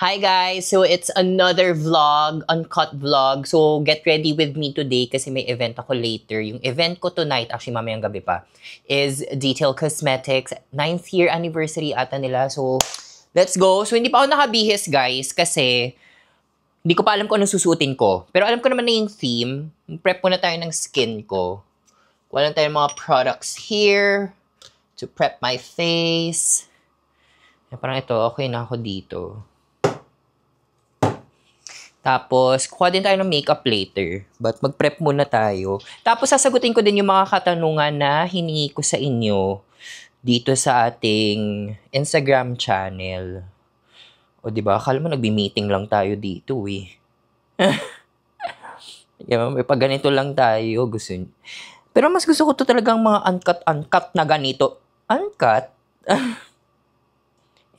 Hi guys! So it's another vlog, uncut vlog. So get ready with me today kasi may event ako later. Yung event ko tonight, actually mamayang gabi pa, is Detail Cosmetics. 9th year anniversary ata nila. So let's go! So hindi pa ako nakabihis guys kasi hindi ko pa alam kung anong susuotin ko. Pero alam ko naman na yung theme. Prep muna tayo ng skin ko. Kuha lang tayo ng mga products here to prep my face. Parang ito, okay na ako dito. Tapos, kuha din tayo ng makeup later. But mag-prep muna tayo. Tapos, sasagutin ko din yung mga katanungan na hiningi ko sa inyo dito sa ating Instagram channel. O, diba? Akala mo nagbi-meeting lang tayo dito, eh. May pag ganito lang tayo. Gusto nyo. Pero mas gusto ko to talagang mga uncut na ganito. Uncut?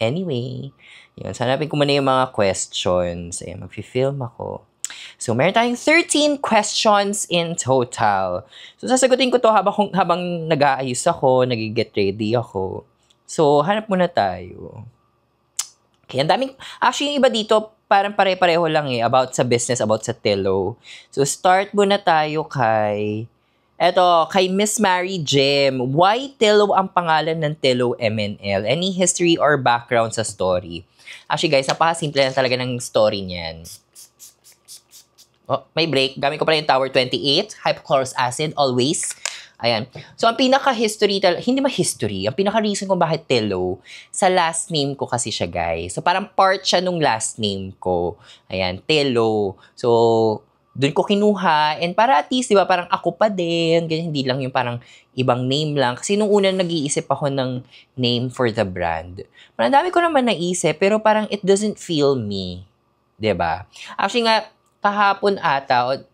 Anyway, yun, hanapin ko muna yung mga questions. Ayan, mag-film ako. So, meron tayong 13 questions in total. So, sasagutin ko to habang nag-aayos ako, nag-get ready ako. So, hanap muna tayo. Okay, ang daming, actually yung iba dito, parang pare-pareho lang eh, about sa business, about sa Tello. So, start muna tayo kay Miss Mary Jim. Why Tello ang pangalan ng Tello MNL? Any history or background sa story? Actually guys, napakasimple lang talaga ng story niyan. Oh, may break. Gamit ko pala yung Tower 28. Hypochlorous acid, always. Ayan. So, ang pinaka-history, hindi ma-history, ang pinaka-reason kung bakit Tello, sa last name ko kasi siya guys. So, parang part siya nung last name ko. Ayan, Tello. So, doon ko kinuha, and para at least, di ba, parang ako pa din, ganyan, hindi lang yung parang ibang name lang. Kasi nung una nag-iisip ako ng name for the brand. Parang dami ko naman naisip, pero parang it doesn't feel me. Di ba? Actually nga, kahapon ata,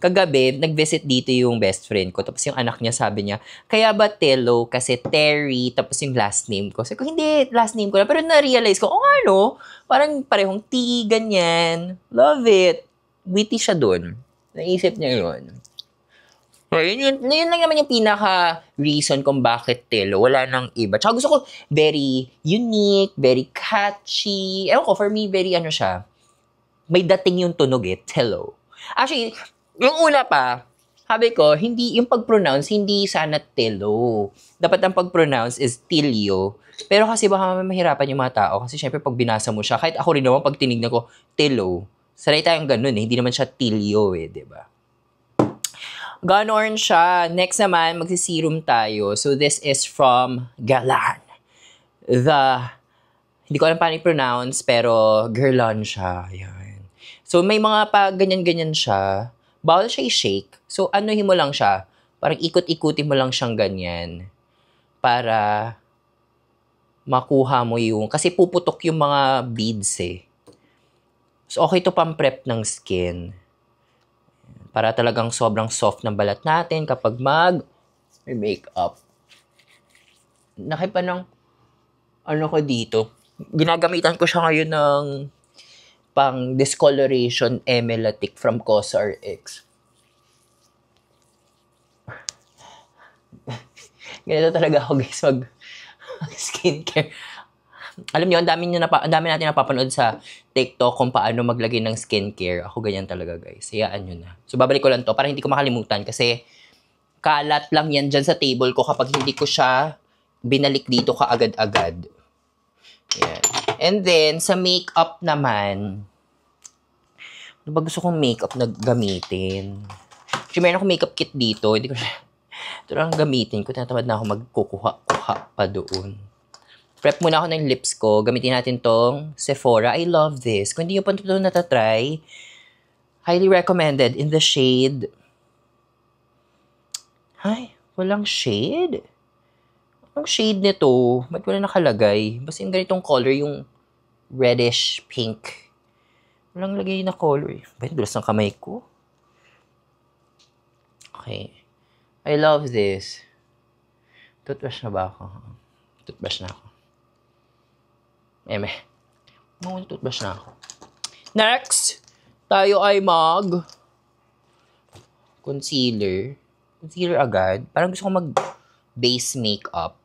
kagabi, nag-visit dito yung best friend ko. Tapos yung anak niya sabi niya, kaya ba Tello? Kasi Terry, tapos yung last name ko. Sabi ko, hindi, last name ko na. Pero na-realize ko, ano? Parang parehong T, ganyan. Love it. Witty siya dun. Naisip niya yun. So, yun lang naman yung pinaka-reason kung bakit Tello. Wala nang iba. Tsaka gusto ko very unique, very catchy. Ewan ko, for me, very siya. May dating yung tunog eh, Tello. Actually, yung una pa, sabi ko, hindi, yung pag-pronounce, hindi sana Tello. Dapat ang pag-pronounce is Tilio. Pero kasi baka mahirapan yung mga tao. Kasi syempre, pag binasa mo siya, kahit ako rin naman, pag tinignan ko, Tello. Sanay tayong ganun eh. Hindi naman siya Tilio eh, diba? Ganon siya. Next naman, magsiserum tayo. So, this is from Galan. Hindi ko alam paano i-pronounce, pero Guerlain siya. Yan. So, may mga pa ganyan-ganyan siya. Bawal siya i-shake. So, anuhin mo lang siya. Parang ikot-ikutin mo lang siyang ganyan. Para makuha mo yung... Kasi puputok yung mga beads eh. So, okay to pang-prep ng skin. Para talagang sobrang soft ng balat natin kapag may makeup. Nakipa ng ko dito. Ginagamitan ko siya ngayon ng pang-discoloration Emelatic from CosRX. Ganito talaga ako guys mag-skincare. Alam niyo, ang dami natin napapanood sa TikTok kung paano maglagay ng skincare. Ako ganyan talaga, guys. Hayaan nyo na. So, babalik ko lang to para hindi ko makalimutan kasi kalat lang yan dyan sa table ko kapag hindi ko siya binalik dito kaagad-agad. Yan. And then, sa makeup naman, ano ba gusto kong makeup na gamitin? Kasi meron akong makeup kit dito. Hindi ko siya, ito lang gamitin ko. Tinatamad na ako magkukuha-kuha pa doon. Prep muna ako ng lips ko. Gamitin natin tong Sephora. I love this. Kung hindi nyo pa ito natatry, highly recommended in the shade. Ay, walang shade? Anong shade nito? Ba't wala nakalagay? Basta yung ganitong color, yung reddish pink. Walang lagay na color. Ba't dulas ng kamay ko? Okay. I love this. Toothbrush na ba ako? Toothbrush na ako. Toothbrush na ako. Next, tayo ay concealer. Concealer agad. Parang gusto ko mag-base makeup.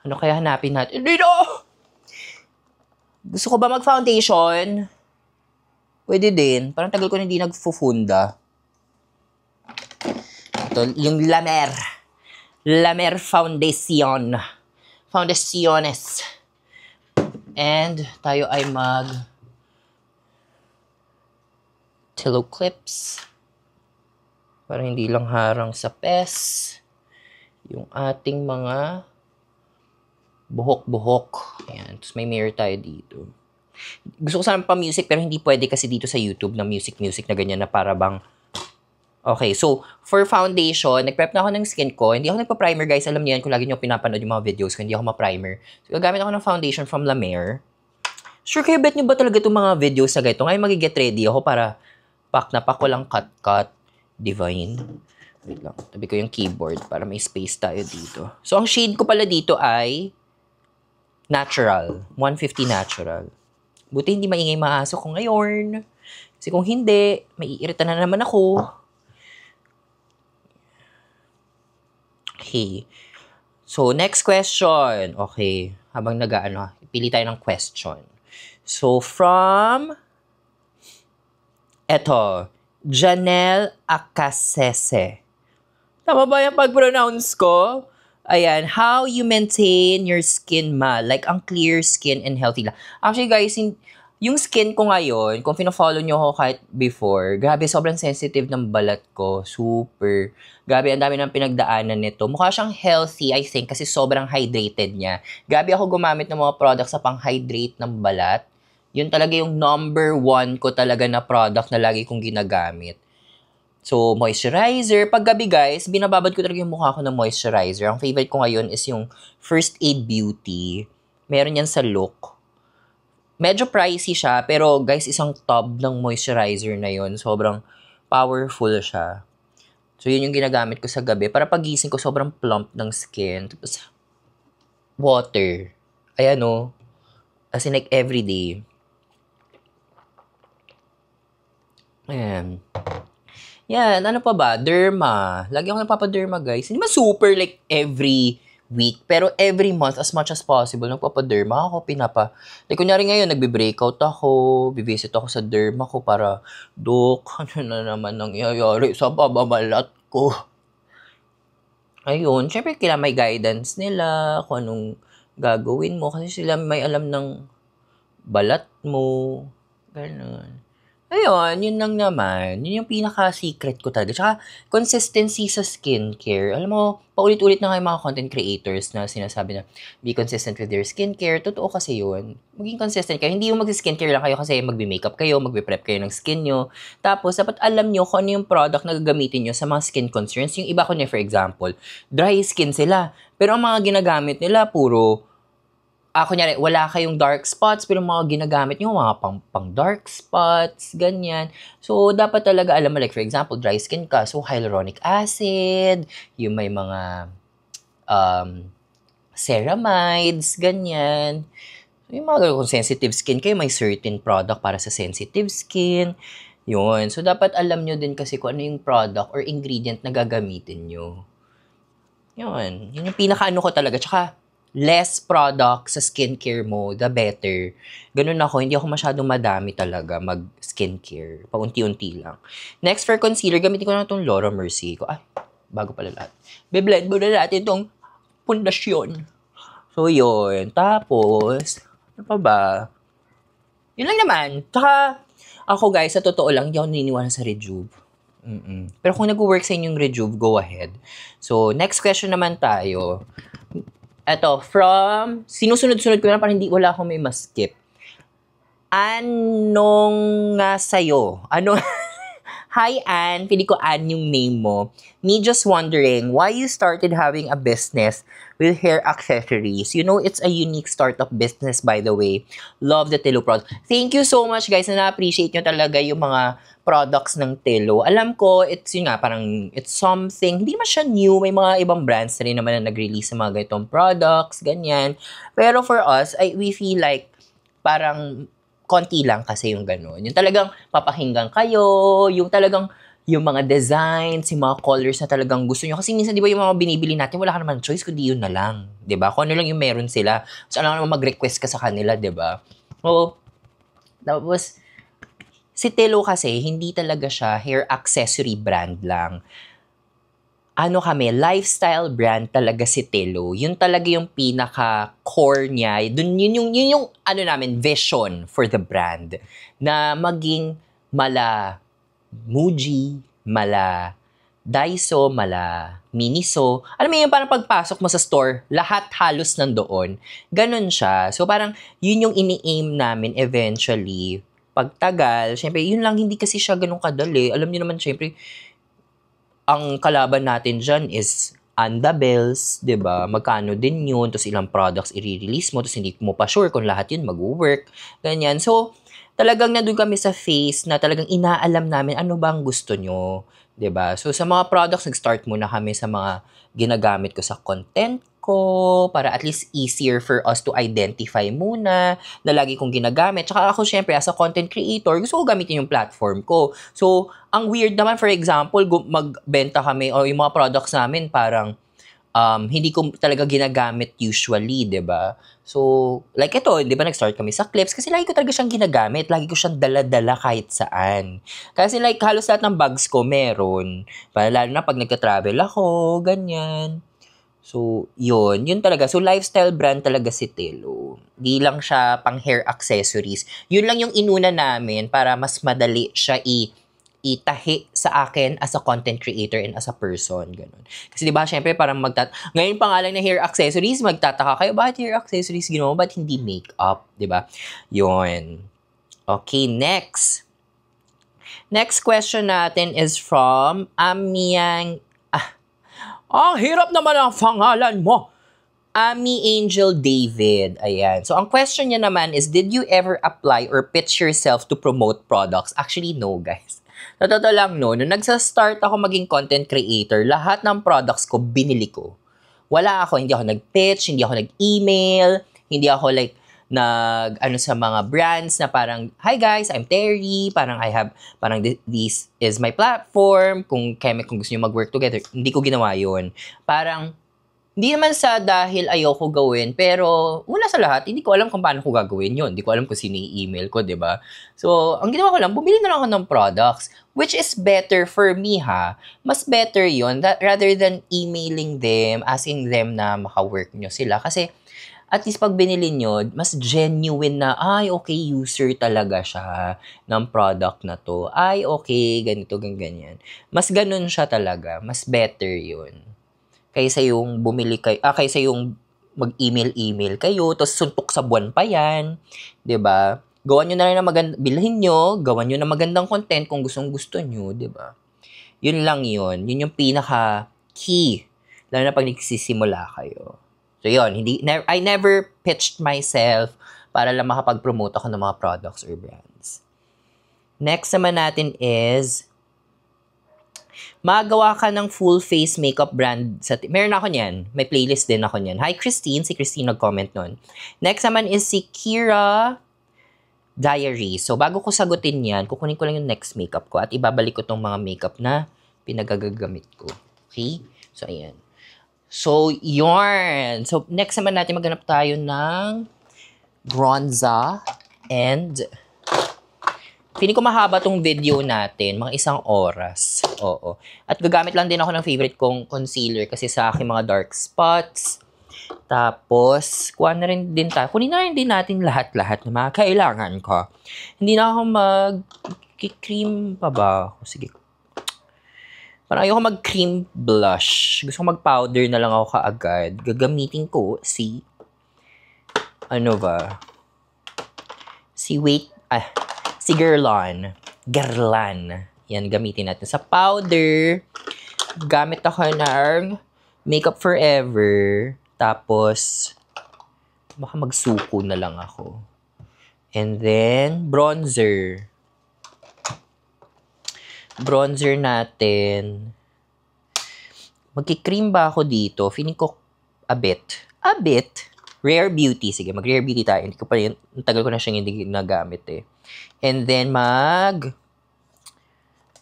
Ano kaya hanapin natin? Dito! Gusto ko ba mag-foundation? Pwede din. Parang tagal ko na hindi nagfufunda. Ito, yung La Mer. La Mer Foundation. Foundaciones. And tayo ay pillow clips. Para hindi lang harang sa pes. Yung ating mga buhok-buhok. Ayan. Tapos may mirror tayo dito. Gusto ko sana pa music pero hindi pwede kasi dito sa YouTube na music na ganyan na para bang. Okay, so for foundation, nag-prep na ako ng skin ko. Hindi ako nagpa-primer guys. Alam niyo yan kung lagi niyo pinapanood yung mga videos ko. Hindi ako ma-primer. So gagamit ako ng foundation from La Mer. Sure kayo, bet niyo ba talaga itong mga videos na ganito? Ngayon mag-get ready ako para pack na pack ko lang cut. Divine. Wait lang. Tabi ko yung keyboard para may space tayo dito. So ang shade ko pala dito ay natural. 150 natural. Buti hindi maingay maaso ko ngayon. Kasi kung hindi, maiirita na naman ako. Okay. So, next question. Okay. Habang pili tayo ng question. So, from Janelle Acasese. Tama ba yung pag-pronounce ko? Ayan, how you maintain your skin like ang clear skin and healthy lang. Actually guys, yung skin ko ngayon, kung fina-follow nyo ako kahit before, grabe, sobrang sensitive ng balat ko. Super. Grabe, ang dami ng pinagdaanan nito. Mukha siyang healthy, I think, kasi sobrang hydrated niya. Grabe ako gumamit ng mga products sa pang-hydrate ng balat. Yun talaga yung number 1 ko talaga na product na lagi kong ginagamit. So, moisturizer. Pag gabi, guys, binababad ko talaga yung mukha ko ng moisturizer. Ang favorite ko ngayon is yung First Aid Beauty. Meron yan sa Look. Medyo pricey siya, pero guys, isang tub ng moisturizer na yun. Sobrang powerful siya. So, yun yung ginagamit ko sa gabi. Para pagising ko, sobrang plump ng skin. Tapos, water. Ayan o. As in, like, everyday. Ayan. Yan, ano pa ba? Derma. Lagi ako nagpapa-derma, guys. Hindi man super like every week, pero every month, as much as possible, nagpapa-derma ako, Like, kunyari ngayon, nagbe-breakout ako, bivisit ako sa derma ko para, Dok, ano na naman nangyayari sa bababalat ko? Ayun, syempre, kailangan may guidance nila, kung anong gagawin mo, kasi sila may alam ng balat mo, ganun. Ayun, yun lang naman. Yun yung pinaka-secret ko talaga. Tsaka, consistency sa skincare. Alam mo, paulit-ulit na kayo mga content creators na sinasabi na be consistent with your skincare. Totoo kasi yun. Maging consistent kayo. Hindi yung mag-skincare lang kayo kasi magbe-makeup kayo, magbe-prep kayo ng skin nyo. Tapos, dapat alam nyo kung ano yung product na gagamitin nyo sa mga skin concerns. Yung iba ko niya, for example, dry skin sila. Pero ang mga ginagamit nila, puro kunyari, wala kayong dark spots, pero mga ginagamit nyo, mga pang dark spots, ganyan. So, dapat talaga alam mo, like, for example, dry skin ka, so hyaluronic acid, yung may mga ceramides, ganyan. So, yung mga kung sensitive skin kayo, may certain product para sa sensitive skin. Yun. So, dapat alam nyo din kasi kung ano yung product or ingredient na gagamitin nyo. Yun. Yun yung pinaka-ano ko talaga. Tsaka, less product sa skincare mo, the better. Ganun ako, hindi ako masyadong madami talaga mag-skincare. Paunti-unti lang. Next, for concealer, gamitin ko na itong Laura Mercier ko. Ay, bago pala lahat. Be-blend mo na natin itong pundasyon. So, yun. Tapos, ano pa ba? Yun lang naman. Tsaka, ako guys, sa totoo lang, hindi ako naniniwala sa Rejuve. Pero kung nag-work sa inyong Rejuve, go ahead. So, next question naman tayo. Ito, from, sinusunod-sunod ko na parang wala akong may ma-skip. Anong nga sa'yo? Hi, Ann. Pili ko Ann yung name mo. Me just wondering why you started having a business with hair accessories. You know, it's a unique startup business, by the way. Love the Telo product. Thank you so much, guys, na na-appreciate nyo talaga yung mga products ng Telo. Alam ko, it's yun nga, parang it's something, hindi naman siya new. May mga ibang brands na rin naman na nag-release ng mga ganitong products, ganyan. Pero for us, we feel like parang konti lang kasi yung gano'n. Yung talagang papakinggan kayo, yung talagang yung mga designs, yung mga colors na talagang gusto nyo. Kasi minsan, di ba, yung mga binibili natin, wala ka naman choice, kundi yun na lang. Di ba? Kung ano lang yung meron sila. So, ano naman mag-request ka sa kanila, di ba? Oo. Tapos, si Telo kasi, hindi talaga siya hair accessory brand lang. Ano kami, lifestyle brand talaga si Telo. Yun talaga yung pinaka-core niya. Yun yung ano namin, vision for the brand. Na maging mala Muji, mala Daiso, mala Miniso. Alam mo yun, parang pagpasok mo sa store, lahat halos nandoon. Ganon siya. So parang yun yung ini-aim namin eventually. Pagtagal, syempre, yun lang, hindi kasi siya ganun kadali. Alam niyo naman, syempre, ang kalaban natin dyan is Andabels, 'di ba? Magkano din yun, tapos ilang products i-release mo, tapos hindi mo pa sure kung lahat yun mag-work, ganyan. So, talagang nandun kami sa phase na talagang inaalam namin ano bang gusto nyo, 'di ba? So, sa mga products, nag-start muna kami sa mga ginagamit ko sa content ko, para at least easier for us to identify muna na lagi kong ginagamit. Tsaka ako, syempre, as a content creator, gusto ko gamitin yung platform ko. So, ang weird naman, for example, magbenta kami o yung mga products namin parang hindi ko talaga ginagamit usually, 'di ba? So, like ito, 'di ba nag-start kami sa clips kasi lagi ko talaga siyang ginagamit, lagi ko siyang dala-dala kahit saan. Kasi like halos lahat ng bags ko meron. Para lalo na pag nagta-travel ako, ganyan. So, yun talaga. So, lifestyle brand talaga si Telo. Di lang siya pang hair accessories. Yun lang yung inuna namin para mas madali siya itahi sa akin as a content creator and as a person. Ganun. Kasi di ba, syempre, parang ngayon pa nga lang na hair accessories, magtataka kayo, bakit hair accessories ginawa? Ba't hindi makeup? Di ba? Yun. Okay, next. Next question natin is from Amyang. Ang hirap naman ang pangalan mo. Ami Angel David. Ayan. So, ang question niya naman is, did you ever apply or pitch yourself to promote products? Actually, no, guys. Sa totoo lang, no. Nung nagsa-start ako maging content creator, lahat ng products ko, binili ko. Hindi ako nag-pitch, hindi ako nag-email, hindi ako like, sa mga brands na parang, hi guys, I'm Terry, parang this is my platform, kung gusto niyo mag-work together, hindi ko ginawa yun. Parang, hindi naman sa dahil ayoko gawin, pero una sa lahat, hindi ko alam kung paano ko gagawin yun. Hindi ko alam kung sino i-email ko, di ba? So, ang ginawa ko lang, bumili na lang ako ng products, which is better for me, ha? Mas better yun, rather than emailing them, asking them na maka-work nyo sila. Kasi, at least pag binili nyo, mas genuine na, ay, okay, user talaga siya ng product na to. Ay, okay, ganito, ganyan. Mas ganun siya talaga. Mas better yun. Kaysa yung kaysa yung mag-email kayo, tapos suntok sa buwan pa yan. 'Di ba? Gawan nyo na rin na bilhin nyo, gawan nyo na magandang content kung gusto nyo, 'di ba? Yun lang yun. Yun yung pinaka-key. Lalo na pag nagsisimula kayo. So yun, I never pitched myself para lang makapag-promote ako ng mga products or brands. Next naman natin is, magawa ka ng full face makeup brand meron ako niyan. May playlist din ako niyan. Hi Christine, si Christine nag-comment nun. Next naman is si Kira Diary. So bago ko sagutin yan, kukunin ko lang yung next makeup ko at ibabalik ko tong mga makeup na pinagagamit ko. Okay? So ayan. So, yarn. So, next naman natin maghanap tayo ng bronzer and feeling ko mahaba tong video natin, mga 1 oras. Oo. At gagamit lang din ako ng favorite kong concealer kasi sa aking mga dark spots. Tapos, kunin na rin din natin lahat-lahat na mga kailangan ko. Hindi na ako mag-cream pa ba? Sige. Parang ayoko mag-cream blush. Gusto ko mag-powder na lang ako kaagad. Gagamitin ko si Guerlain. Yan, gamitin natin. Sa powder, gamit ako ng Makeup Forever. Tapos, baka magsuko na lang ako. And then, bronzer. Bronzer natin. Magki-cream ba ako dito? Feeling ko a bit. Rare Beauty. Sige, mag-Rare Beauty tayo. Tagal ko na siyang hindi nagamit eh. And then,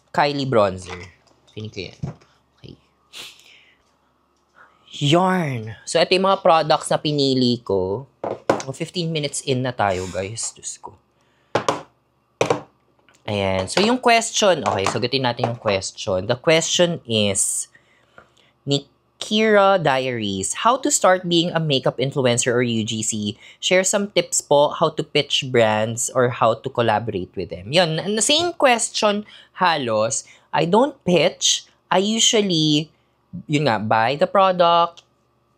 Kylie bronzer. Feeling ko yan. Okay. Yarn. So, ito yung mga products na pinili ko. O, 15 minutes in na tayo, guys. Diyos ko. Ayan. So, yung question. Okay, sagutin natin yung question. The question is, Nikira Diaries, how to start being a makeup influencer or UGC? Share some tips po how to pitch brands or how to collaborate with them. Yun, the same question halos. I don't pitch. I usually, yun nga, buy the product,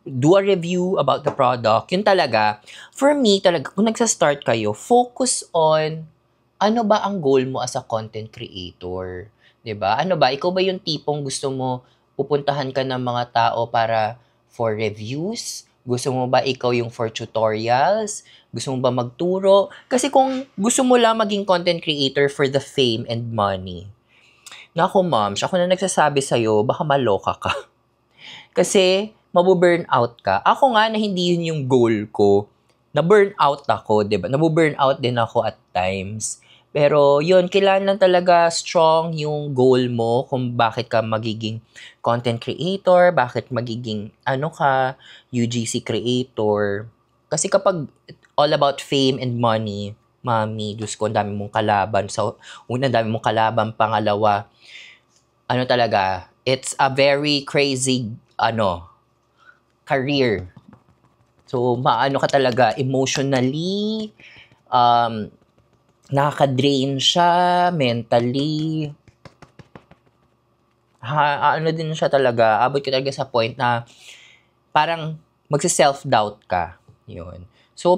do a review about the product. Yun talaga. For me, talaga, kung nagsa-start kayo, focus on ano ba ang goal mo as a content creator. 'Di ba? Ano ba? Ikaw ba yung tipong gusto mo pupuntahan ka ng mga tao para for reviews? Gusto mo ba ikaw yung for tutorials? Gusto mo ba magturo? Kasi kung gusto mo lang maging content creator for the fame and money, naku ma'am, ako na nagsasabi sa'yo, baka maloka ka. Kasi mabu-burn out ka. Ako nga na hindi yun yung goal ko. Na-burn out ako, 'di ba? Nabu-burn out din ako at times. Pero yun, kailangan talaga strong yung goal mo kung bakit ka magiging content creator, bakit magiging UGC creator. Kasi kapag all about fame and money, mami, Diyos ko, ang dami mong kalaban. So, una, dami mong kalaban. Pangalawa, talaga, it's a very crazy, career. So, maano ka talaga, emotionally, nakaka-drain siya, mentally. Din siya talaga, abot ka talaga sa point na parang magsa-self-doubt ka. Yun. So,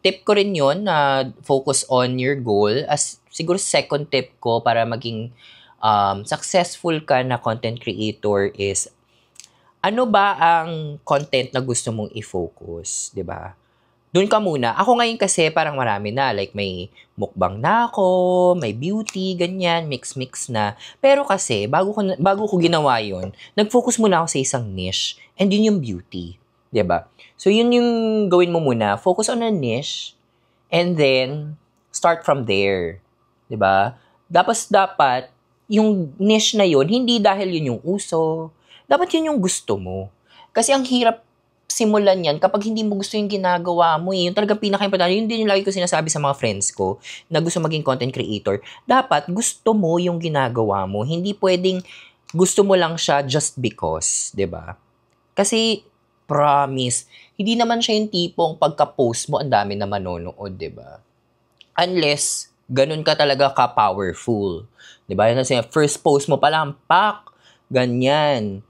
tip ko rin yun na focus on your goal. As siguro second tip ko para maging successful ka na content creator is, ano ba ang content na gusto mong i-focus, 'di ba? Doon ka muna. Ako ngayon kasi parang marami na. Like may mukbang na ako, may beauty, ganyan, mix-mix na. Pero kasi, bago ko ginawa yun, nag-focus muna ako sa isang niche. And yun yung beauty. 'Di ba? So yun yung gawin mo muna. Focus on a niche. And then, start from there. 'Di ba? Dapat, yung niche na yun, hindi dahil yun yung uso. Dapat yun yung gusto mo. Kasi ang hirap simulan yan kapag hindi mo gusto yung ginagawa mo. Yung talagang pinaka-importante, yun din yung lagi ko sinasabi sa mga friends ko na gusto maging content creator. Dapat gusto mo yung ginagawa mo. Hindi pwedeng gusto mo lang siya just because, 'di ba? Kasi promise, hindi naman siya yung tipong pagka-post mo ang dami na manonood, 'di ba? Unless ganun ka talaga ka-powerful. 'Di ba? Kasi first post mo pa lang, pak, ganyan.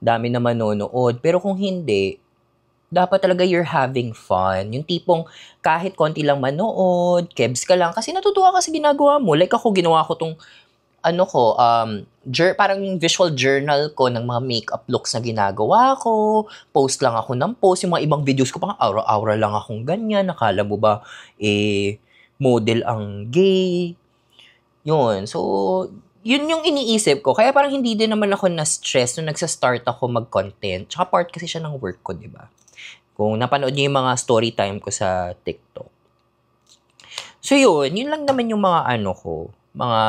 Dami na manonood. Pero kung hindi, dapat talaga you're having fun. Yung tipong kahit konti lang manood, kebs ka lang, kasi natutuwa ka sa ginagawa mo. Like ako, ginawa ko tong, parang visual journal ko ng mga makeup looks na ginagawa ko. Post lang ako ng post. Yung mga ibang videos ko, pang aura-aura lang akong ganyan. Nakala mo ba, model ang gay? Yun. So, yun yung iniisip ko. Kaya parang hindi din naman ako na-stress nung nagsa-start ako mag-content. Tsaka part kasi siya ng work ko, di ba? Kung napanood niyo yung mga story time ko sa TikTok. So yun lang naman yung mga mga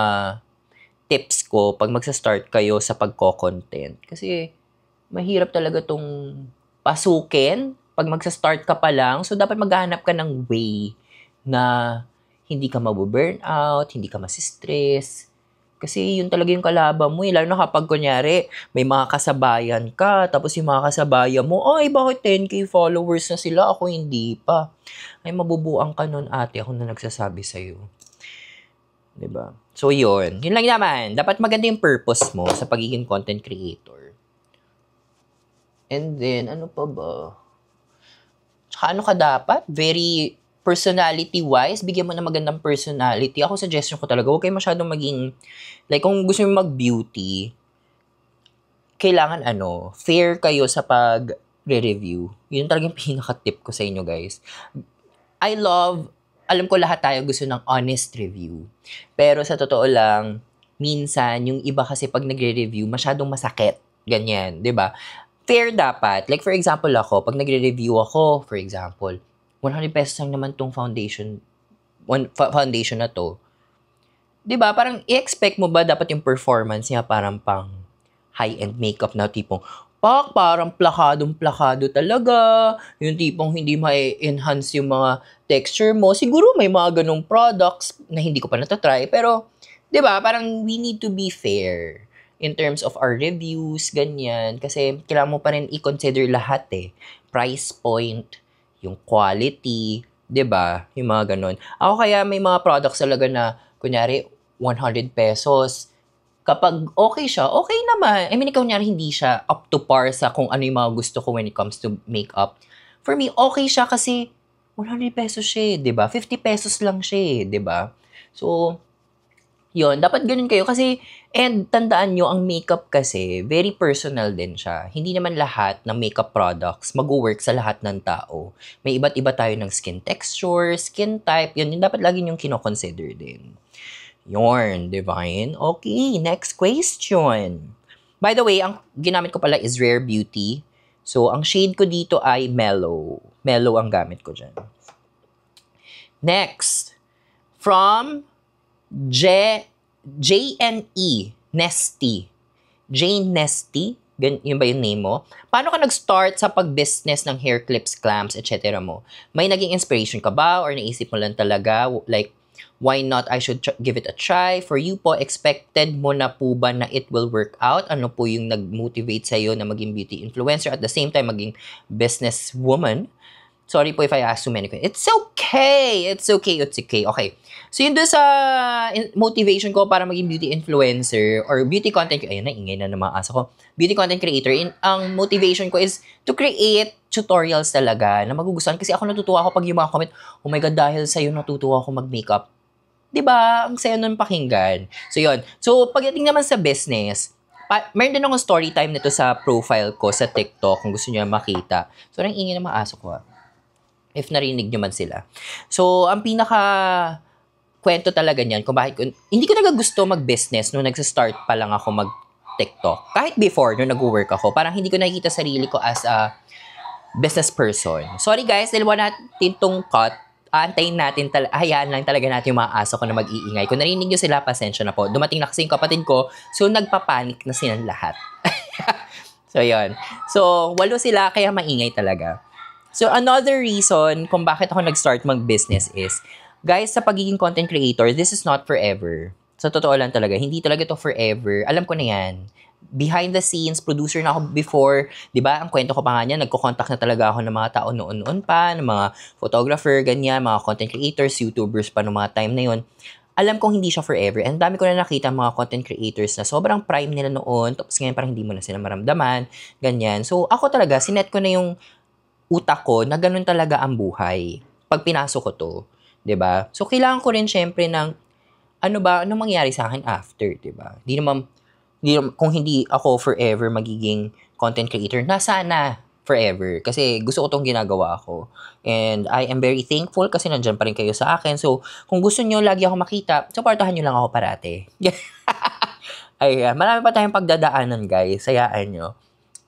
tips ko pag magsa-start kayo sa pagko-content. Kasi mahirap talaga tong pasukin pag magsa-start ka pa lang. So dapat maghahanap ka ng way na hindi ka mabu-burn out, hindi ka masistress. Kasi yun talaga yung kalaban mo. Lalo na kapag kunyari, may mga kasabayan ka, tapos yung mga kasabayan mo, ay, bakit 10K followers na sila? Ako hindi pa. Ay, mabubuang ka nun, ate. Ako na nagsasabi sa'yo. 'Di ba? So, yun. Yun lang naman. Dapat maganda yung purpose mo sa pagiging content creator. And then, ano pa ba? Tsaka ka dapat? Very personality-wise, bigyan mo na magandang personality. Ako, suggestion ko talaga, huwag kayo masyadong maging, like, kung gusto mo mag-beauty, kailangan, fair kayo sa pag-review. Yun talagang pinaka-tip ko sa inyo, guys. Alam ko lahat tayo gusto ng honest review. Pero sa totoo lang, minsan, yung iba kasi pag nagre-review, masyadong masakit. Ganyan, 'di ba? Fair dapat. Like, for example ako, pag nagre-review ako, for example, 100 pesos lang naman tong foundation na to. 'Di ba? Parang i-expect mo ba dapat yung performance niya parang pang high-end makeup na tipong pakpak, parang plakadong-plakado talaga. Yung tipong hindi ma-enhance yung mga texture mo. Siguro may mga ganong products na hindi ko pa natatry. Pero, di ba, parang we need to be fair in terms of our reviews, ganyan. Kasi kailangan mo pa rin i-consider lahat eh. Price point, yung quality, 'di ba? Yung mga ganun. Ako kaya may mga products talaga na kunyari 100 pesos. Kapag okay siya, okay naman. I mean, kunyari hindi siya up to par sa kung ano yung mga gusto ko when it comes to makeup. For me, okay siya kasi 100 pesos siya, 'di ba? 50 pesos lang siya, 'di ba? So, yon dapat ganun kayo kasi, and tandaan nyo, ang makeup kasi, very personal din siya. Hindi naman lahat ng makeup products mag-work sa lahat ng tao. May iba't iba tayo ng skin texture, skin type, yun dapat lagi nyong kinoconsider din. Yorn, divine. Okay, next question. By the way, ang ginamit ko pala is Rare Beauty. So, ang shade ko dito ay Mellow. Mellow ang gamit ko dyan. Next, from JNE, Nesty. Jane Nesty? Yun ba yung name mo? Paano ka nag-start sa pag-business ng hair clips, clamps, etc. mo? May naging inspiration ka ba? Or naisip mo lang talaga, like, why not I should give it a try? For you po, expected mo na po ba na it will work out? Ano po yung nag-motivate sa'yo na maging beauty influencer at the same time maging business woman? Sorry po if I ask too many questions. It's okay. It's okay. It's okay. Okay. So, yun doon sa motivation ko para maging beauty influencer or beauty content creator. Ayun na, ingay na mga asa ko. Beauty content creator. Ang motivation ko is to create tutorials talaga na magugustuhan. Kasi ako natutuwa ako pag yung mga comment, oh my God, dahil sa'yo natutuwa ako mag-makeup. Diba? Ang saya nun pakinggan. So, yun. So, pagdating naman sa business, meron din akong story time nito sa profile ko sa TikTok kung gusto niyo makita. So, nang ingay na mga aso ko if narinig nyo man sila. So, ang pinaka kwento talaga niyan kung bakit hindi ko gusto mag-business nung nagsa-start pa lang ako mag-TikTok. Kahit before, nung nag-work ako, parang hindi ko nakikita sarili ko as a business person. Sorry guys, dahil wala natin tong cut. Aantayin natin, hayaan lang talaga natin yung mga aso ko na mag-iingay. Kung narinig nyo sila, pasensya na po. Dumating na kasi yung kapatid ko, so nagpapanik na silang lahat. So, yun. So, 8 sila, kaya maingay talaga. So, another reason kung bakit ako nag-start mag-business is, guys, sa pagiging content creator, this is not forever. Sa totoo lang talaga, hindi talaga to forever. Alam ko na yan. Behind the scenes, producer na ako before. Diba, ang kwento ko pa nga niya, nagko-contact na talaga ako ng mga tao noon pa, ng mga photographer, ganyan, mga content creators, YouTubers pa noong mga time na yun. Alam kong hindi siya forever. And dami ko na nakita mga content creators na sobrang prime nila noon, tapos ngayon parang hindi mo na sila maramdaman, ganyan. So, ako talaga, sinet ko na yung utak ko na ganun talaga ang buhay pag pinasok ko to, 'di ba? So kailangan ko rin syempre ng ano mangyayari sa akin after, 'di ba? Hindi naman kung hindi ako forever magiging content creator, na sana forever kasi gusto ko tong ginagawa ko. And I am very thankful kasi nandiyan pa rin kayo sa akin. So kung gusto niyo lagi ako makita, supportahan niyo lang ako parate. Ay, marami pa tayong pagdadaanan, guys. Sayaan nyo.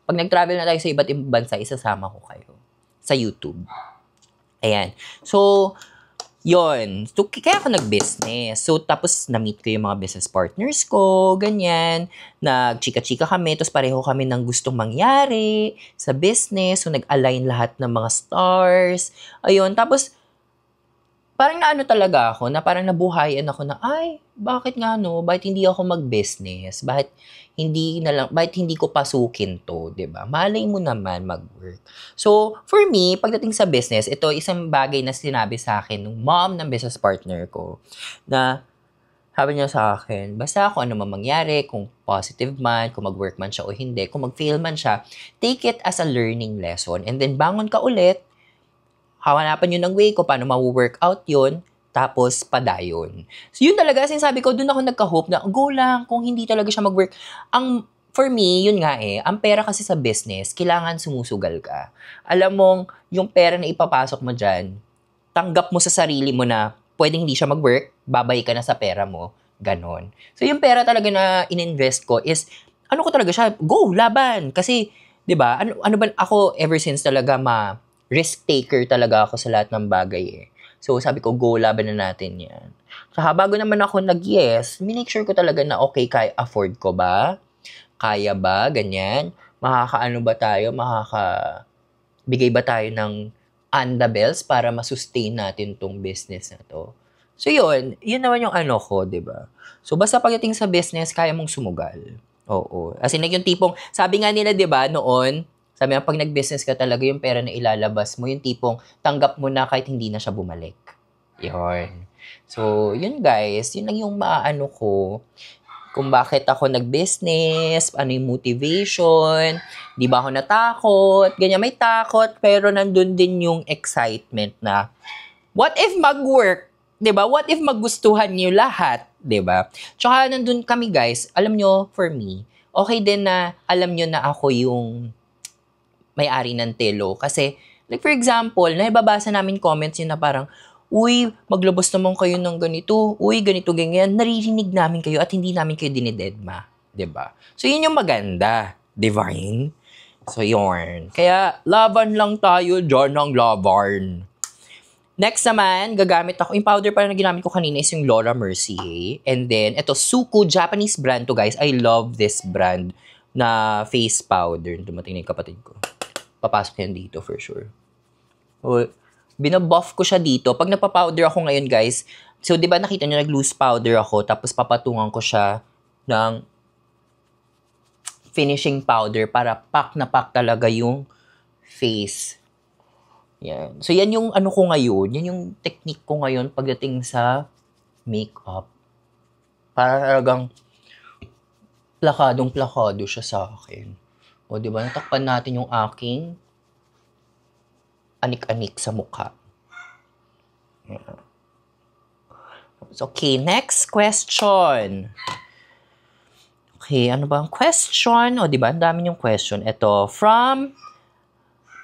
Pag nag-travel na tayo sa iba't ibang bansa, isasama ko kayo sa YouTube. Ayan. So, yon. So, kaya ako nag-business. So, tapos na-meet ko yung mga business partners ko, ganyan. Nag-chika-chika kami, tapos pareho kami ng gustong mangyari sa business. So, nag-align lahat ng mga stars. Ayun. Tapos, parang naano talaga ako, na parang nabuhayan ako na, ay, bakit nga no? Bakit hindi ako mag-business? Bakit hindi ko pasukin to, 'di ba? Malay mo naman mag-work. So, for me, pagdating sa business, ito isang bagay na sinabi sa akin ng mom ng business partner ko na sabi niya sa akin, basta kung ano man mangyari, kung positive man, kung mag-work man siya o hindi, kung mag-fail man siya, take it as a learning lesson and then bangon ka ulit, hawanapan yun ng way ko paano ma-work out yun, tapos padayon. So yun talaga, sinasabi ko, doon ako nagka-hope na go lang kung hindi talaga siya mag-work. For me, yun nga ang pera kasi sa business, kailangan sumusugal ka. Alam mong, yung pera na ipapasok mo dyan, tanggap mo sa sarili mo na pwedeng hindi siya mag-work, babay ka na sa pera mo, ganon. So yung pera talaga na ininvest ko is, ano ko talaga siya, go, laban. Kasi, di ba, ano ba, ako ever since talaga risk taker talaga ako sa lahat ng bagay So, sabi ko, go, laban na natin yan. Saka bago naman ako nag-yes, minake sure ko talaga na okay, afford ko ba? Kaya ba? Ganyan. makakaano ba tayo, makakabigay ba tayo ng andabels para masustain natin tong business na to. So yun naman yung ano ko, 'di ba? So basta pagdating sa business, kaya mong sumugal. Oo. As in, like, yung tipong, sabi nga nila, 'di ba, noon, sabi nga, pag nag-business ka talaga, yung pera na ilalabas mo, yung tipong tanggap mo na kahit hindi na siya bumalik. Yun. So, yun guys, yun lang yung maaano ko kung bakit ako nag-business, ano yung motivation, di ba ako natakot, ganyan, may takot, pero nandun din yung excitement na, what if mag-work? 'Di ba? What if magustuhan niyo lahat? 'Di ba? Tsaka nandun kami guys, alam nyo, for me, okay din na alam nyo na ako yung may-ari ng Telo. Kasi, like for example, naibabasa namin comments yun na parang, uy, maglabas naman kayo ng ganito, uy, ganito, ganyan. Naririnig namin kayo at hindi namin kayo dinidedma. 'Di ba? So, yun yung maganda. Divine. So, yun. Kaya, laban lang tayo dyan ng laban. Next naman, gagamit ako. Yung powder pa na ginamit ko kanina is yung Laura Mercier. And then, ito, Suku, Japanese brand to guys. I love this brand na face powder. Dumating na yung kapatid ko. Papasok yan dito for sure. So, binabuff ko siya dito. Pag nagpa-powder ako ngayon guys, so di ba nakita nyo nag-loose powder ako, tapos papatungan ko siya ng finishing powder para pack na pack talaga yung face. Yan. So, yan yung ano ko ngayon. Yan yung technique ko ngayon pagdating sa makeup. Para talagang plakadong-plakado siya sa akin. O, di ba? Natakpan natin yung aking anik-anik sa mukha. Yeah. So, okay, next question. Okay, ano ba ang question? O, di ba? Ang dami yung question. Ito, from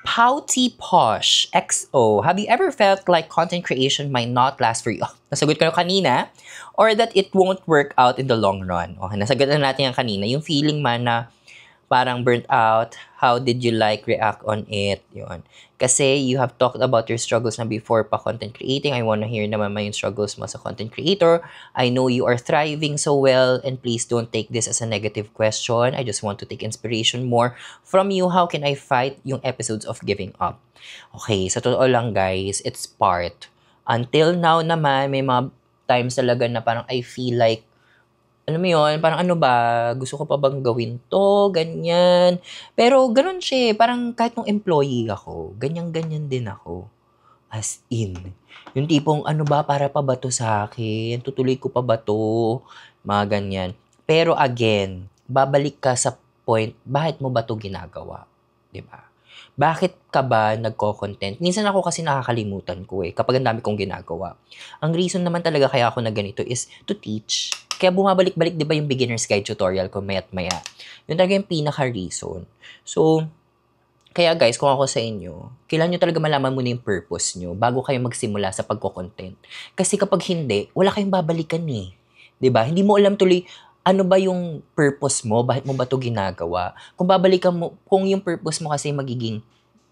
Pouty Posh XO. Have you ever felt like content creation might not last for you? Oh, nasagot ko na kanina. Or that it won't work out in the long run. Okay, nasagot na natin yung kanina. Yung feeling man na parang burnt out, how did you like react on it? Yun. Kasi you have talked about your struggles na before pa content creating. I wanna hear naman yung struggles mo sa content creator. I know you are thriving so well and please don't take this as a negative question. I just want to take inspiration more from you. How can I fight yung episodes of giving up? Okay, sa totoo lang guys, it's part. Until now naman, may mga times talaga na parang I feel like alam mo yun, parang ano ba, gusto ko pa bang gawin to, ganyan. Pero ganun siya, parang kahit nung employee ako, ganyan-ganyan din ako. As in, yung tipong ano ba, para pa ba to sa akin? Tutuloy ko pa ba to? Mga ganyan. Pero again, babalik ka sa point, bakit mo ba to ginagawa? 'Di ba? Bakit ka ba nagko-content? Minsan ako kasi nakakalimutan ko kapag ang dami kong ginagawa. Ang reason naman talaga kaya ako na ganito is to teach. Kaya bumabalik-balik, di ba, yung beginner's guide tutorial ko maya't maya. Yun talaga yung pinaka-reason. So, kaya guys, kung ako sa inyo, kailangan nyo talaga malaman muna yung purpose nyo bago kayo magsimula sa pagko-content. Kasi kapag hindi, wala kayong babalikan Diba? Hindi mo alam tuloy, ano ba yung purpose mo? Bakit mo ba ito ginagawa? Kung babalikan mo, kung yung purpose mo kasi magiging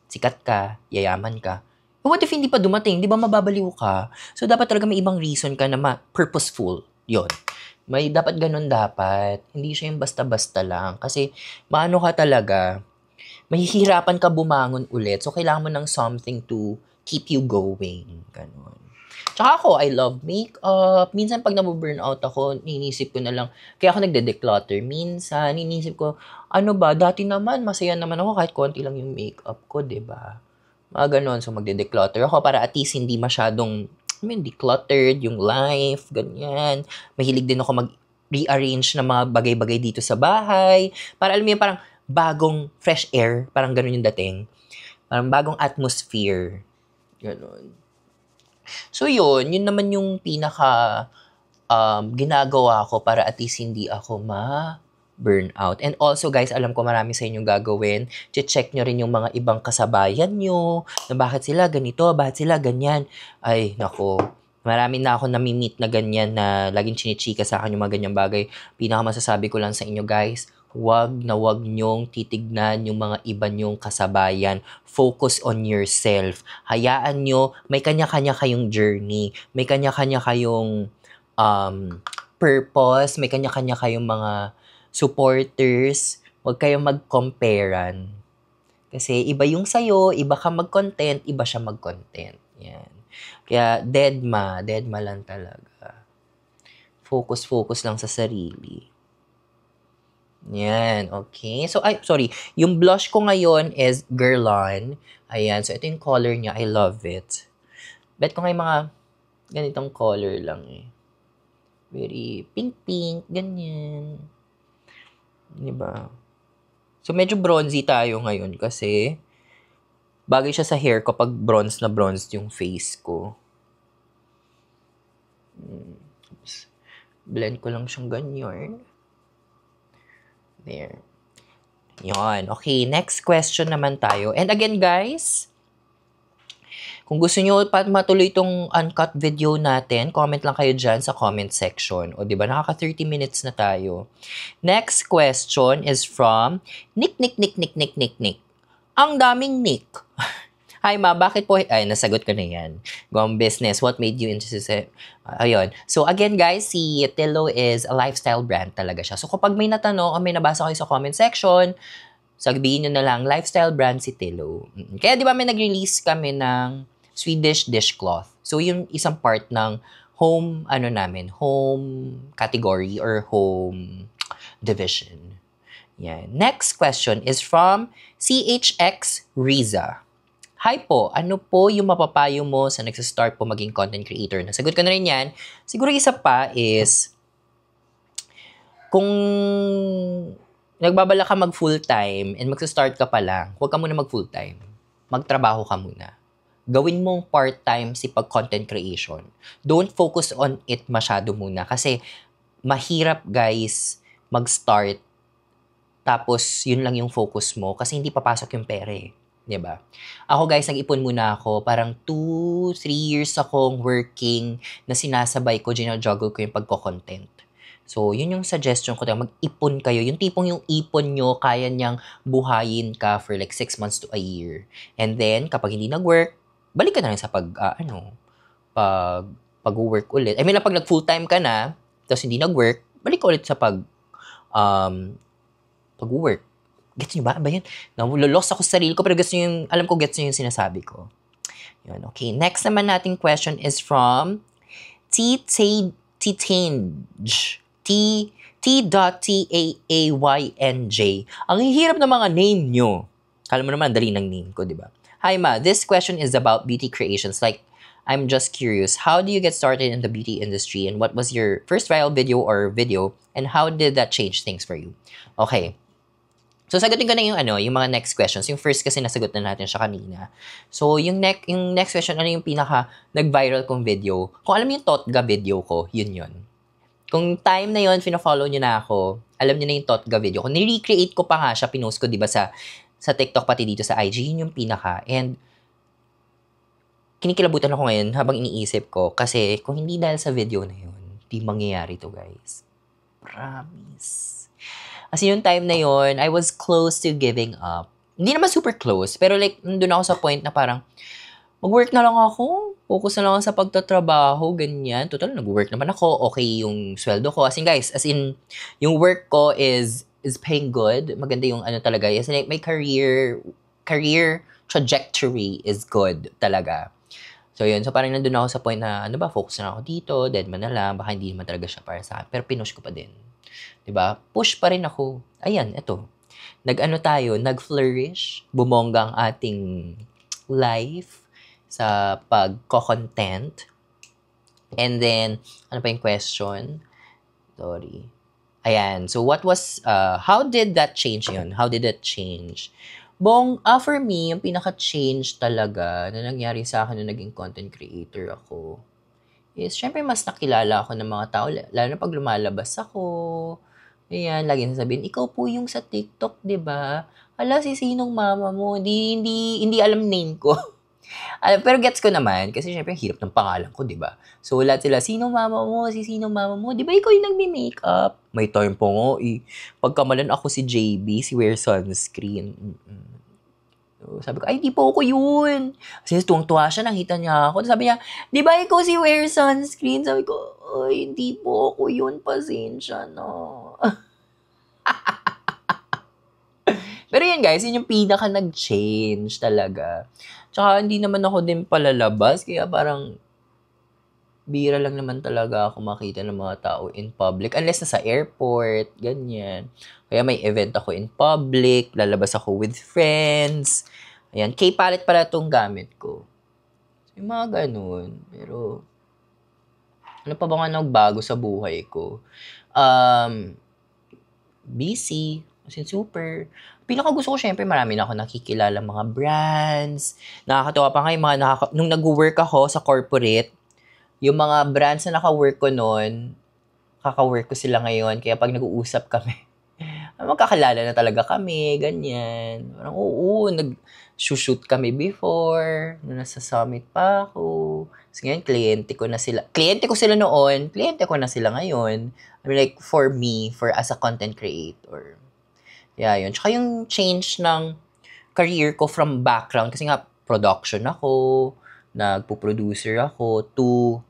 sikat ka, yayaman ka, what if hindi pa dumating? Di ba mababaliw ka? So, dapat talaga may ibang reason ka na purposeful. Yon. May dapat ganun dapat. Hindi siya yung basta-basta lang. Kasi, maano ka talaga, mahihirapan ka bumangon ulit. So, kailangan mo ng something to keep you going. Ganun. Tsaka ako, I love makeup. Minsan, pag nabuburnout ako, ninisip ko na lang, kaya ako nagde-declutter. Minsan, ninisip ko, ano ba, dati naman, masaya naman ako kahit konti lang yung makeup ko, diba? Mga ganun. So, magde-declutter ako para at least hindi masyadong decluttered yung life, ganyan. Mahilig din ako mag-rearrange ng mga bagay-bagay dito sa bahay. Para alam mo yun, parang bagong fresh air. Parang ganun yung dating. Parang bagong atmosphere. Ganun. So yun naman yung pinaka ginagawa ko para at least hindi ako burnout. And also guys, alam ko marami sa inyong gagawin. Check nyo rin yung mga ibang kasabayan nyo, na bakit sila ganito, bakit sila ganyan. Ay, nako. Marami na ako nami-meet na ganyan na laging chinichika sa akin yung mga ganyang bagay. Pinakamasasabi ko lang sa inyo guys, wag nyong titignan yung mga iba nyong kasabayan. Focus on yourself. Hayaan nyo, may kanya-kanya kayong journey. May kanya-kanya kayong purpose. May kanya-kanya kayong mga supporters. Huwag kayong mag-comparean. Kasi iba yung sa'yo, iba ka mag-content, iba siya mag-content. Yan. Kaya deadma lang talaga. Focus lang sa sarili. Yan, okay. So, sorry. Yung blush ko ngayon is Guerlain. Ayan, so ito yung color niya. I love it. Bet ko ngayon mga ganitong color lang eh. Very pink, ganyan. Diba? So, medyo bronzy tayo ngayon kasi bagay siya sa hair ko pag bronze na bronze yung face ko. Blend ko lang siyang ganyan. There. Yon. Okay, next question naman tayo. And again, guys, kung gusto nyo matuloy itong uncut video natin, comment lang kayo dyan sa comment section. O, diba, nakaka 30 minutes na tayo. Next question is from Nick. Ang daming Nick. Hi ma, bakit po? Ay, nasagot ko na yan. Gone business. What made you interested? Ayun. So again guys, si Tillo is a lifestyle brand talaga siya. So kapag may natanong o may nabasa kayo sa comment section, sabihin nyo na lang, lifestyle brand si Tillo. Kaya di ba may nag-release kami ng Swedish dishcloth. So yung isang part ng home, home category or home division. Yan. Next question is from CHX Riza. Hi po, ano po yung mapapayo mo sa nagsastart po maging content creator? Nasagot ko na rin yan. Siguro isa pa is, kung nagbabala ka mag full-time and magsastart ka pa lang, huwag ka muna mag full-time. Magtrabaho ka muna. Gawin mong part-time si pag-content creation. Don't focus on it masyado muna kasi mahirap guys mag-start tapos yun lang yung focus mo kasi hindi papasok yung pera eh. Diba? Ako guys, nag-ipon muna ako. Parang 2-3 years akong working na sinasabay ko, ginajuggle ko yung pagko-content. So, yun yung suggestion ko. Mag-ipon kayo. Yung tipong yung ipon nyo, kaya niyang buhayin ka for like 6 months to a year. And then, kapag hindi nag-work, balik ka na rin sa pag-work ulit. I mean, pag nag-full-time ka na, tapos hindi nag-work, balik ka ulit sa pag-work. Gets nyo ba? Ba yan? Nalulos ako sa sarili ko, pero alam ko gets nyo yung sinasabi ko. Yun, okay. Next naman nating question is from T.Taynj. T.Taynj. Ang hirap ng mga name nyo. Kala mo naman, dali ng name ko, di ba? Hi ma, this question is about beauty creations. Like, I'm just curious, how do you get started in the beauty industry and what was your first viral video and how did that change things for you? Okay. So, sagutin ko na yung mga next questions. Yung first kasi nasagot na natin siya kanina. So, yung next question, ano yung pinaka nag-viral kong video? Kung alam mo yung Totga video ko, yun. Kung time na yun, fina-follow nyo na ako, alam nyo na yung Totga video ko. Ni-recreate ko pa nga siya, pinost ko, di ba, sa TikTok, pati dito sa IG, yun yung pinaka. And, kinikilabutan ako ngayon habang iniisip ko, kasi kung hindi dahil sa video na yun, di mangyayari to, guys. Promise. Kasi yung time na yun, I was close to giving up. Hindi naman super close, pero like, nandun ako sa point na parang, mag-work na lang ako, focus na lang ako sa pagtatrabaho, ganyan. Total, nag-work naman ako, okay yung sweldo ko. As in, yung work ko is paying good. Maganda yung talaga. As in, like, my career trajectory is good talaga. So, yun. So, parang nandun ako sa point na, focus na ako dito, deadman na lang, baka hindi naman talaga siya para sa akin. Pero pinush ko pa din. Diba? Push pa rin ako. Ayan, eto. Nag-flourish. Bumongga ang ating life sa pag-content. And then, ano pa yung question? Sorry. Ayan. So, how did that change yun? How did that change? For me, yung pinaka-change talaga na nangyari sa akin nung naging content creator ako is, syempre, mas nakilala ako ng mga tao, lalo na pag lumalabas ako. Ayan, lagi sasabihin, ikaw po yung sa TikTok, di ba? Hala, si sinong mama mo? Hindi alam name ko. Pero gets ko naman, kasi syempre, hirap ng pangalan ko, di ba? So, lahat sila, sinong mama mo? Si sinong mama mo? Di ba ikaw yung nagme-makeup? May time po nga, Pagkamalan ako si JB, si Wear Sunscreen. So, sabi ko, ay, di po ako yun. Kasi tuwang-tuwa siya, nakita niya ako. Sabi niya, di ba ikaw si Wear Sunscreen? Sabi ko, ay, hindi po ako yun. Pasensya na. yun guys, yun yung pinaka nag-change talaga. Tsaka hindi naman ako din palalabas, kaya parang bira lang naman talaga ako makita ng mga tao in public. Unless nasa airport, ganyan. Kaya may event ako in public, lalabas ako with friends. Ayan, K-palette pala itong gamit ko. Yung mga ganun. Pero, ano pa ba nga nagbago sa buhay ko? Busy. As in, super. Pinaka gusto ko, syempre, marami na ako nakikilala mga brands. Nakakatawa pa ngayon, nung nag-work ako sa corporate, yung mga brands na naka-work ko noon, kaka-work ko sila ngayon. Kaya pag nag-uusap kami, magkakalala na talaga kami, ganyan. Parang, oo, nag-shoot kami before, nung nasa summit pa ako. So, ngayon, kliyente ko na sila. Kliyente ko sila noon, kliyente ko na sila ngayon. I mean, like, for me, as a content creator. Yeah, yun. Tsaka yung change ng career ko from background, kasi nga, production ako, nagpo-producer ako, to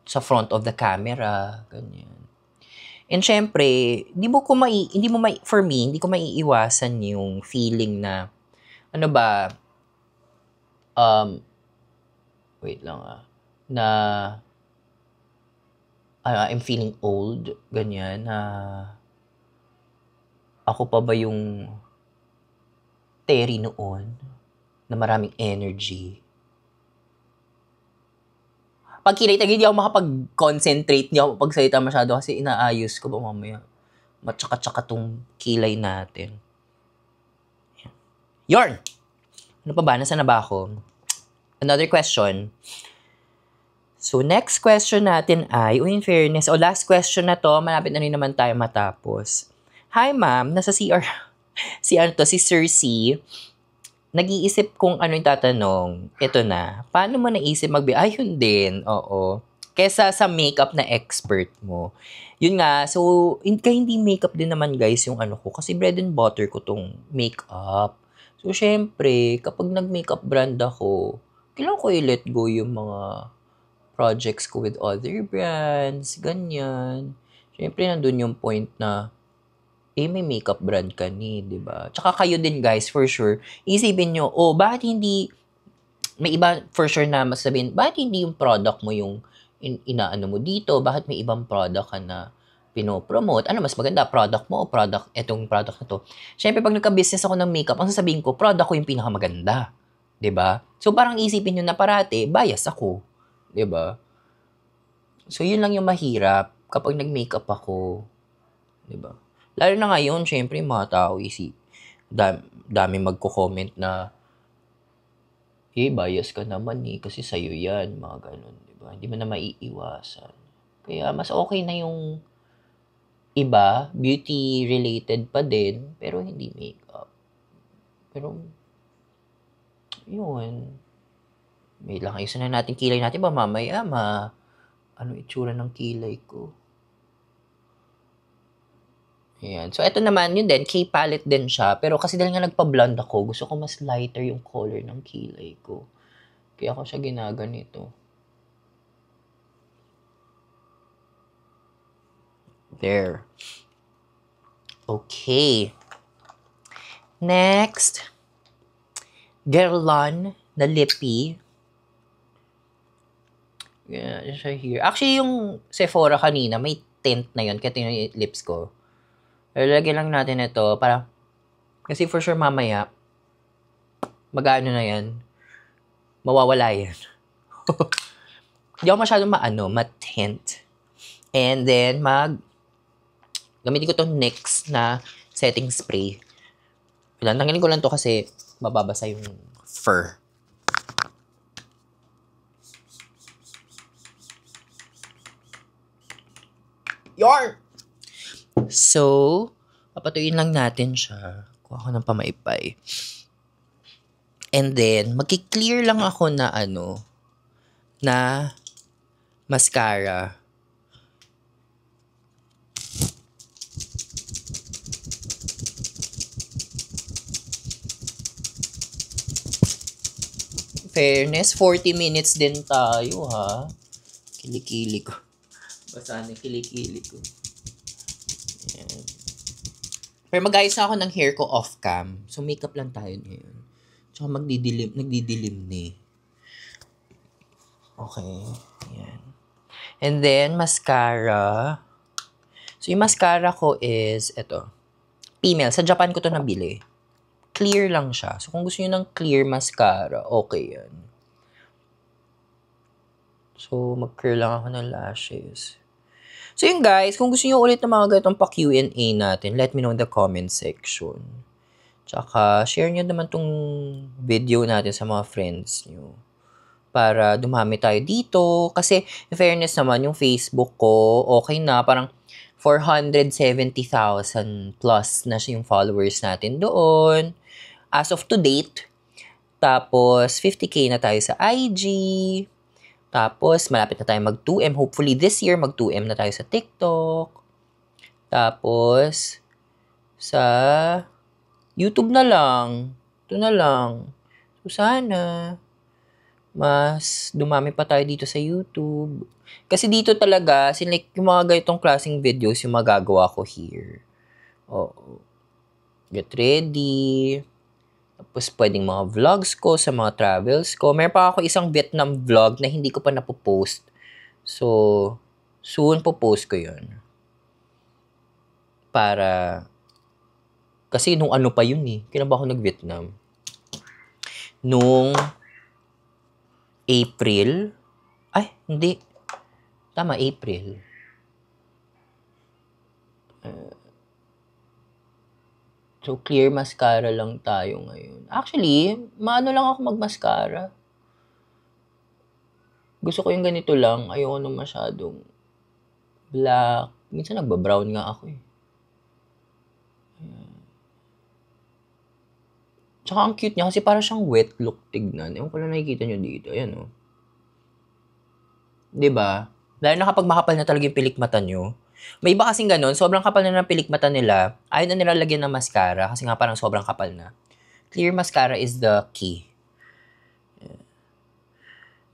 sa front of the camera, ganyan. And syempre, for me, hindi ko maiiwasan yung feeling na, ano ba, wait lang na, I'm feeling old, ganyan, na, ako pa ba yung Terry noon, na maraming energy. Pag kinita, hindi ako makapag-concentrate, hindi ako pagsalita masyado kasi inaayos ko ba mamaya. Matsaka-tsaka tong kilay natin. Yorn! Ano pa ba? Nasaan na ba ako? Another question. So, next question natin ay, in fairness, last question na to, malapit na rin naman tayo matapos. Hi, ma'am. Nasa CR. Si Sir C. Nag-iisip kung ano yung tatanong. Ito na. Paano mo naisip ayun din. Oo. Kesa sa makeup na expert mo. Yun nga. So, hindi makeup din naman guys yung ano ko. Kasi bread and butter ko tong makeup. So, syempre, kapag nag-makeup brand ako, kailangan ko i-let go yung mga projects ko with other brands. Ganyan. Syempre, nandun yung point na may makeup brand ka ni, di ba? Tsaka kayo din, guys, for sure. Isipin nyo, bakit hindi, may iba for sure na masabihin, bakit hindi yung product mo yung inaano mo dito? Bakit may ibang product ka na pinopromote? Ano mas maganda, product mo o etong product na to? Siyempre, pag nagka-business ako ng makeup, ang sasabihin ko, product ko yung pinakamaganda. Di ba? So, parang isipin nyo na parate, bias ako. Di ba? So, yun lang yung mahirap kapag nag-makeup ako. Di ba? Lalo na ngayon, syempre, mga tao dami magko-comment na, bias ka naman kasi sa'yo yan, mga ganun, di ba? Hindi mo na maiiwasan. Kaya, mas okay na yung iba, beauty-related pa din, pero hindi makeup. Pero, yun. May lang, ayusin na natin kilay natin ba mamaya, ano itsura ng kilay ko? Ayan. So, ito naman, yun din, K-palette din siya. Pero kasi dahil nga nagpa-blonde ako, gusto ko mas lighter yung color ng kilay ko. Kaya ako siya ginaganito. There. Okay. Next. Guerlain na lippy. Yeah, siya here. Actually, yung Sephora kanina, may tint na yun. Kaya ito yung lips ko. Lalagyan lang natin ito para, kasi for sure mamaya, mag-ano na yan, mawawala yan. Hindi ako masyadong matint. And then, gamitin ko itong NYX na setting spray. Tanggalin ko lang to kasi mababasa yung fur. Yarn! So, papatuyin lang natin siya. Kuha ko ng pamaipay. And then, magki-clear lang ako na na mascara. Fairness, 40 minutes din tayo, ha? Kilikili ko. Basta na kilikili ko. Ayan. Pero mag-ayos na ako ng hair ko off-cam. So, makeup lang tayo ngayon. Tsaka nagdidilim ni. Okay. Ayan. And then, mascara. So, yung mascara ko is, ito. Female. Sa Japan ko to nabili. Clear lang siya. So, kung gusto nyo ng clear mascara, okay yan. So, mag-curl lang ako ng lashes. So yun guys, kung gusto niyo ulit ng mga ganitong pa Q&A natin, let me know in the comment section. Tsaka, share niyo naman tong video natin sa mga friends niyo. Para dumami tayo dito. Kasi, in fairness naman, yung Facebook ko, okay na. Parang 470,000 plus na yung followers natin doon. As of to date. Tapos, 50K na tayo sa IG. Tapos, malapit na tayo mag-2M. Hopefully, this year, mag-2M na tayo sa TikTok. Tapos, sa YouTube na lang. Ito na lang. So, sana, mas dumami pa tayo dito sa YouTube. Kasi dito talaga, like, yung mga ganitong klaseng videos yung magagawa ko here. Oh, get ready. Tapos, pwedeng mga vlogs ko sa mga travels ko. Meron pa ako isang Vietnam vlog na hindi ko pa napopost. So, soon popost ko yun. Para, kasi nung ano pa yun eh. Kailan ba ako nag-Vietnam? Nung April. Ay, hindi. Tama, April. So, clear mascara lang tayo ngayon. Actually, maano lang ako mag-mascara. Gusto ko yung ganito lang. Ayoko nung masyadong black. Minsan nagba-brown nga ako eh. Tsaka ang cute niya kasi parang siyang wet look tignan. Ewan ko lang nakikita nyo dito. Ayan o. Diba? Dahil na kapag makapal na talaga yung pilik mata nyo, may iba kasing ganun, sobrang kapal na ng pilik mata nila, ayaw na nila lagyan ng mascara kasi nga parang sobrang kapal na. Clear mascara is the key.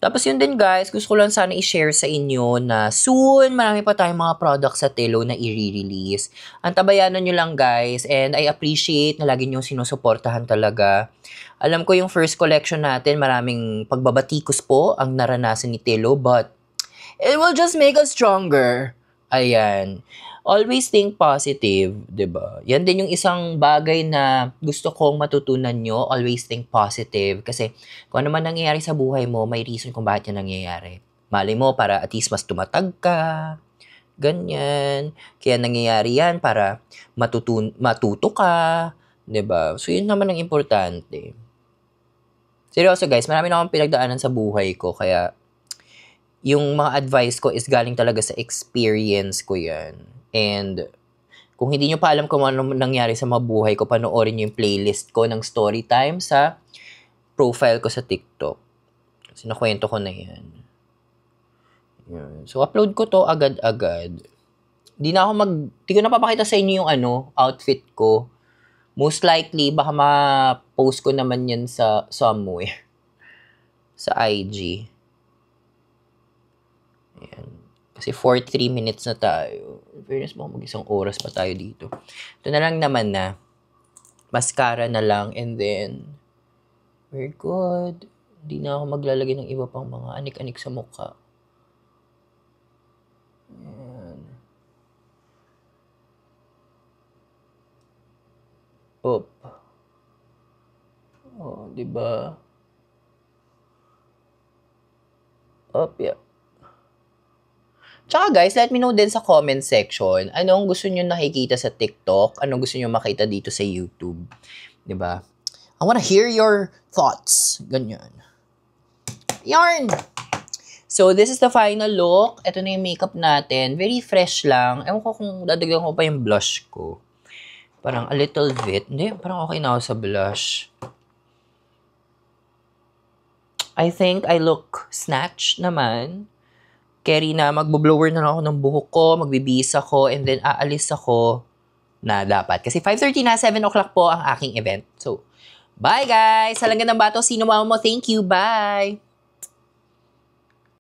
Tapos yun din guys, gusto ko lang sana i-share sa inyo na soon, marami pa tayong mga products sa Telo na i-release. Antabayanan nyo lang guys, and I appreciate na lagi nyo sinusuportahan talaga. Alam ko yung first collection natin, maraming pagbabatikos po ang naranasan ni Telo, but it will just make us stronger. Ayan. Always think positive, 'di ba? Yan din yung isang bagay na gusto kong matutunan nyo. Always think positive. Kasi kung ano man nangyayari sa buhay mo, may reason kung bakit yan nangyayari. Malay mo, para at least mas tumatag ka. Ganyan. Kaya nangyayari yan para matuto ka. 'Di ba? So, yun naman ang importante. Seryoso guys, marami na akong pinagdaanan sa buhay ko. Kaya, yung mga advice ko is galing talaga sa experience ko yan. And kung hindi nyo pa alam kung ano nangyari sa mabuhay ko, panoorin nyo yung playlist ko ng story time sa profile ko sa TikTok. Kasi nakwento ko na yan. So, upload ko to agad-agad. Di ko na papakita sa inyo yung outfit ko. Most likely, baka ma-post ko naman yan sa somewhere. Sa IG. Ayan. Kasi 43 minutes na tayo. Fairness mo, mag-isang oras pa tayo dito. Ito na lang naman na. Mascara na lang. And then, we're good. Hindi na ako maglalagay ng iba pang mga anik-anik sa mukha. Ayan. Up. Oh, diba? Up, yeah. Tsaka guys, let me know din sa comment section, anong gusto nyo nakikita sa TikTok, anong gusto nyo makita dito sa YouTube. 'Di ba? I wanna hear your thoughts. Ganyan. Yarn! So, this is the final look. Ito na yung makeup natin. Very fresh lang. Ewan ko kung dadagdagan ko pa yung blush ko. Parang a little bit. Hindi, parang okay na ako sa blush. I think I look snatched naman. Carry na, magbo-blower na lang ako ng buhok ko, magbibihis ako, and then aalis ako na dapat. Kasi 5:30 na, 7 o'clock po ang aking event. So, bye guys! Sa Langgam ng Bato, sino mo, thank you, bye!